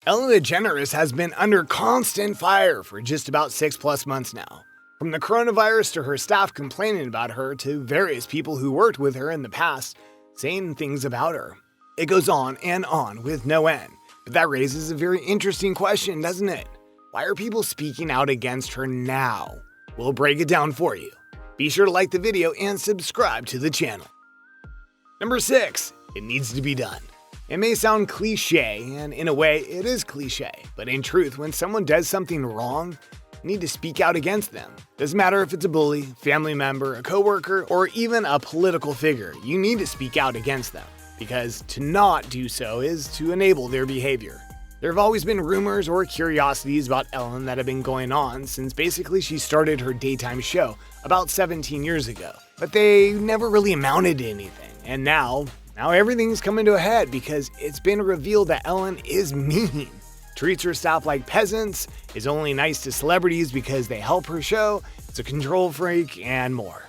Ellen Degeneres has been under constant fire for just about 6+ months now. From the coronavirus to her staff complaining about her to various people who worked with her in the past saying things about her. It goes on and on with no end. But that raises a very interesting question, doesn't it? Why are people speaking out against her now? We'll break it down for you. Be sure to like the video and subscribe to the channel. Number 6. It needs to be done. It may sound cliche, and in a way, it is cliche. But in truth, when someone does something wrong, you need to speak out against them. Doesn't matter if it's a bully, family member, a coworker, or even a political figure. You need to speak out against them, because to not do so is to enable their behavior. There have always been rumors or curiosities about Ellen that have been going on since basically she started her daytime show about 17 years ago. But they never really amounted to anything. And now everything's coming to a head because it's been revealed that Ellen is mean. Treats her staff like peasants, is only nice to celebrities because they help her show, is a control freak, and more.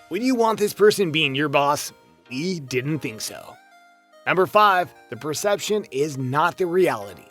Would you want this person being your boss? We didn't think so. Number 5, the perception is not the reality.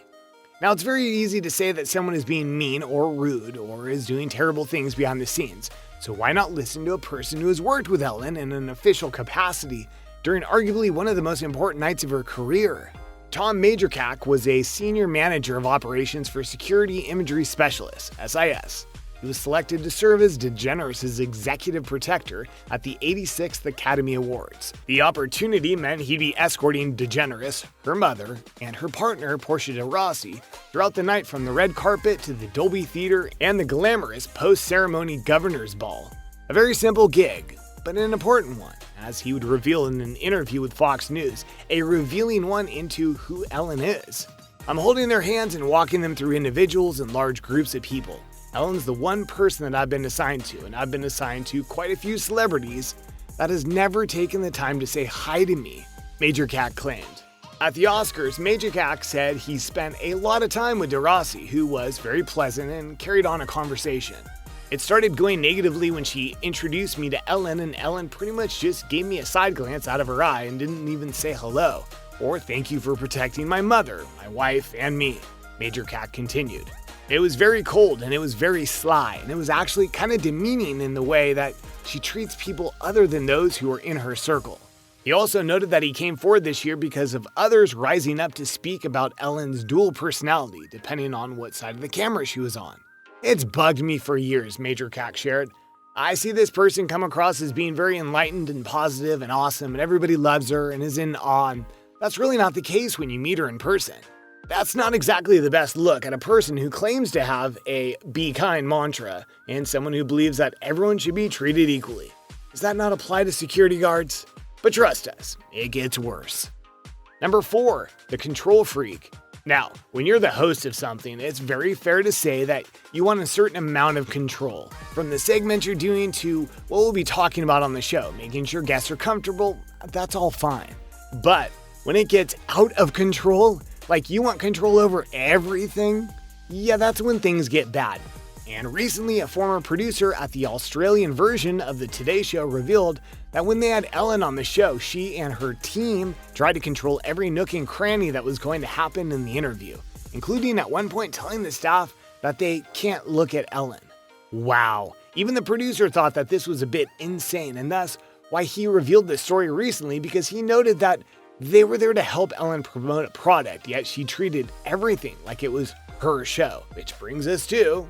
Now, it's very easy to say that someone is being mean or rude or is doing terrible things behind the scenes. So why not listen to a person who has worked with Ellen in an official capacity during arguably one of the most important nights of her career? Tom Majorcak was a senior manager of operations for Security Imagery Specialists, SIS. He was selected to serve as Degeneres' executive protector at the 86th Academy Awards. The opportunity meant he'd be escorting Degeneres, her mother, and her partner Portia de Rossi throughout the night from the red carpet to the Dolby Theater and the glamorous post-ceremony Governor's Ball. A very simple gig, but an important one, as he would reveal in an interview with Fox News, a revealing one into who Ellen is. I'm holding their hands and walking them through individuals and large groups of people. Ellen's the one person that I've been assigned to, and I've been assigned to quite a few celebrities that has never taken the time to say hi to me, Majorcak claimed. At the Oscars, Majorcak said he spent a lot of time with de Rossi, who was very pleasant and carried on a conversation. It started going negatively when she introduced me to Ellen, and Ellen pretty much just gave me a side glance out of her eye and didn't even say hello, or thank you for protecting my mother, my wife, and me, Majorcak continued. It was very cold and it was very sly, and it was actually kind of demeaning in the way that she treats people other than those who are in her circle. He also noted that he came forward this year because of others rising up to speak about Ellen's dual personality, depending on what side of the camera she was on. It's bugged me for years, Majorcak shared. I see this person come across as being very enlightened and positive and awesome, and everybody loves her and is in awe, and that's really not the case when you meet her in person. That's not exactly the best look at a person who claims to have a be kind mantra and someone who believes that everyone should be treated equally. Does that not apply to security guards? But trust us, it gets worse. Number 4, the control freak. Now, when you're the host of something, it's very fair to say that you want a certain amount of control. From the segment you're doing to what we'll be talking about on the show, making sure guests are comfortable, that's all fine. But when it gets out of control, like you want control over everything, yeah, that's when things get bad. And recently, a former producer at the Australian version of the Today Show revealed that when they had Ellen on the show, she and her team tried to control every nook and cranny that was going to happen in the interview, including at one point telling the staff that they can't look at Ellen. Wow. Even the producer thought that this was a bit insane, and thus why he revealed this story recently, because he noted that they were there to help Ellen promote a product, yet she treated everything like it was her show. Which brings us to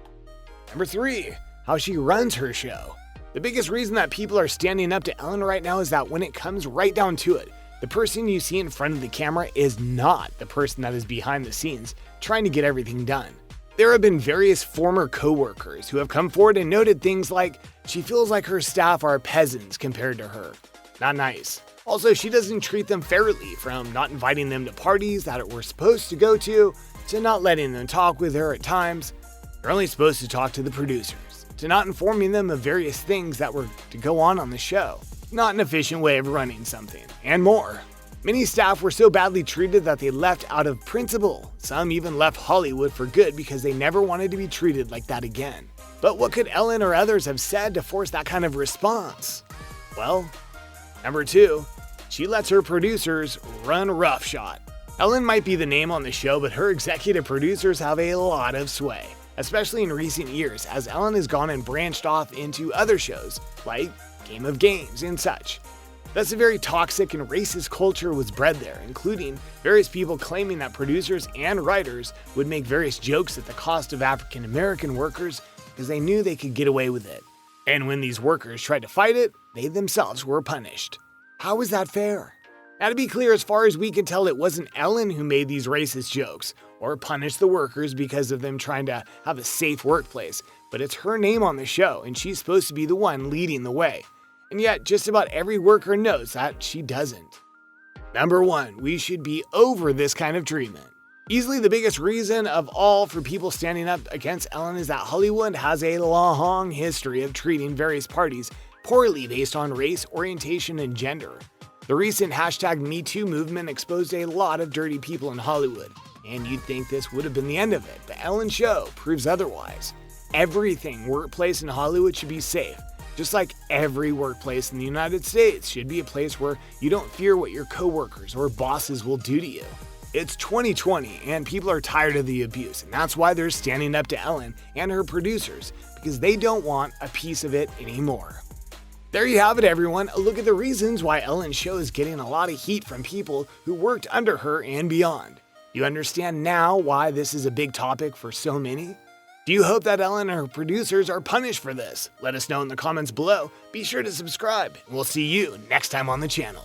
number 3, how she runs her show. The biggest reason that people are standing up to Ellen right now is that when it comes right down to it, the person you see in front of the camera is not the person that is behind the scenes trying to get everything done. There have been various former co-workers who have come forward and noted things like she feels like her staff are peasants compared to her. Not nice. Also, she doesn't treat them fairly, from not inviting them to parties that we're supposed to go to not letting them talk with her at times. You're only supposed to talk to the producers, to not informing them of various things that were to go on the show. Not an efficient way of running something, and more. Many staff were so badly treated that they left out of principle. Some even left Hollywood for good because they never wanted to be treated like that again. But what could Ellen or others have said to force that kind of response? Well, number 2, she lets her producers run roughshod. Ellen might be the name on the show, but her executive producers have a lot of sway, especially in recent years, as Ellen has gone and branched off into other shows, like Game of Games and such. Thus, a very toxic and racist culture was bred there, including various people claiming that producers and writers would make various jokes at the cost of African American workers because they knew they could get away with it. And when these workers tried to fight it, they themselves were punished. How is that fair? Now, to be clear, as far as we can tell, it wasn't Ellen who made these racist jokes or punished the workers because of them trying to have a safe workplace, but it's her name on the show, and she's supposed to be the one leading the way. And yet, just about every worker knows that she doesn't. Number 1, we should be over this kind of treatment. Easily the biggest reason of all for people standing up against Ellen is that Hollywood has a long history of treating various parties poorly based on race, orientation, and gender. The recent #MeToo movement exposed a lot of dirty people in Hollywood, and you'd think this would have been the end of it. The Ellen Show proves otherwise. Everything workplace in Hollywood should be safe, just like every workplace in the United States should be a place where you don't fear what your coworkers or bosses will do to you. It's 2020 and people are tired of the abuse, and that's why they're standing up to Ellen and her producers, because they don't want a piece of it anymore. There you have it, everyone. A look at the reasons why Ellen's show is getting a lot of heat from people who worked under her and beyond. You understand now why this is a big topic for so many? Do you hope that Ellen and her producers are punished for this? Let us know in the comments below. Be sure to subscribe, and we'll see you next time on the channel.